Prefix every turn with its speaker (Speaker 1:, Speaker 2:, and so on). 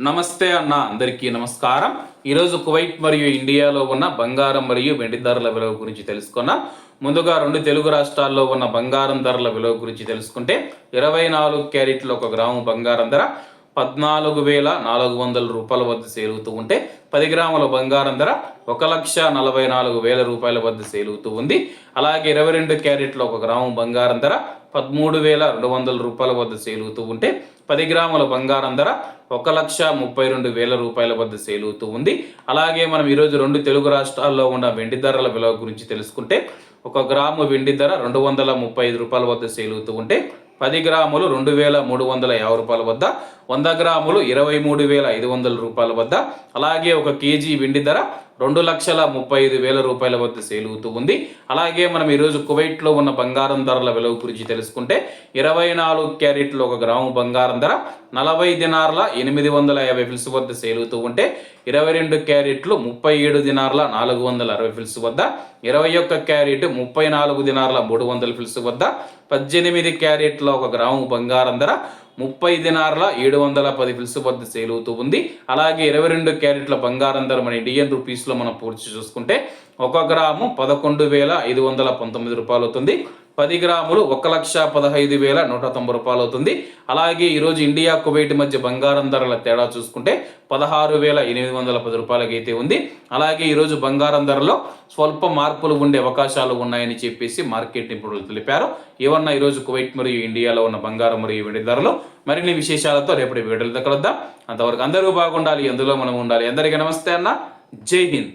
Speaker 1: నమస్తే అన్న, అందరికీ నమస్కారం. ఈరోజు కువైట్ మరియు ఇండియాలో ఉన్న బంగారం మరియు వెండి ధరల విలువ గురించి తెలుసుకున్నాం. ముందుగా రెండు తెలుగు రాష్ట్రాల్లో ఉన్న బంగారం ధరల విలువ గురించి తెలుసుకుంటే 24 క్యారెట్ల 1 గ్రాము బంగారం ధర 14,400 రూపాయల వద్ద సేలుతూ ఉంటే 10 గ్రాముల బంగారం ధర 1,44,000 రూపాయల వద్ద సేలుతూ ఉంది. అలాగే 22 క్యారెట్ల 1 గ్రాము బంగారం ధర 13,200 రూపాయల వద్ద సేలుతూ ఉంటే 10 గ్రాముల బంగారం ధర 1,32,000 రూపాయల వద్ద సేలుతూ ఉంది. అలాగే మనం ఈరోజు రెండు తెలుగు రాష్ట్రాల్లో ఉన్న వెండి ధరల విలువ గురించి తెలుసుకుంటే 1 గ్రాము వెండి ధర 235 రూపాయల వద్ద సేలుతూ ఉంటే 10 గ్రాములు 2,350 రూపాయల వద్ద, 100 గ్రాములు 23,500 రూపాయల వద్ద, అలాగే 1 కేజీ వెండి ధర 2,35,000 రూపాయల వద్ద సేలుతూ ఉంది. అలాగే మనం ఈరోజు కువైట్లో ఉన్న బంగారం ధరల విలువ గురించి తెలుసుకుంటే 24 క్యారెట్ల 1 గ్రాము బంగారం ధర 40 దినార్ల 850 ఫిల్స్ వద్ద సేలుతూ ఉంటే 22 క్యారెట్లు 37 దినార్ల 460 ఫిల్స్ వద్ద, 21 క్యారెట్ 34 దినార్ల 300 ఫిల్స్ వద్ద, 18 క్యారెట్ల 1 గ్రాము బంగారం ధర 30 దినార్ల 710 ఫిల్స్ వద్ద సేలుతూ ఉంది. అలాగే 22 క్యారెట్ల బంగారం ధర మన ఇండియన్ రూపీస్లో మనం పూర్తి చూసుకుంటే 1 గ్రాము 11,519 రూపాయలు అవుతుంది. 10 గ్రాములు 1,15,190 రూపాయలు అవుతుంది. అలాగే ఈరోజు ఇండియా కువైట్ మధ్య బంగారం ధరల తేడా చూసుకుంటే 16,810 రూపాయలకి అయితే ఉంది. అలాగే ఈరోజు బంగారం ధరలో స్వల్ప మార్పులు ఉండే అవకాశాలు ఉన్నాయని చెప్పేసి మార్కెట్ నిపుణులు తెలిపారు. ఏమన్నా ఈరోజు కువైట్ మరియు ఇండియాలో ఉన్న బంగారం మరియు వెండి ధరలు మరిన్ని విశేషాలతో రేపటి వీడియోలో కలుద్దాం. అంతవరకు అందరూ బాగుండాలి, అందులో మనం ఉండాలి. అందరికీ నమస్తే అన్న, జై హింద్.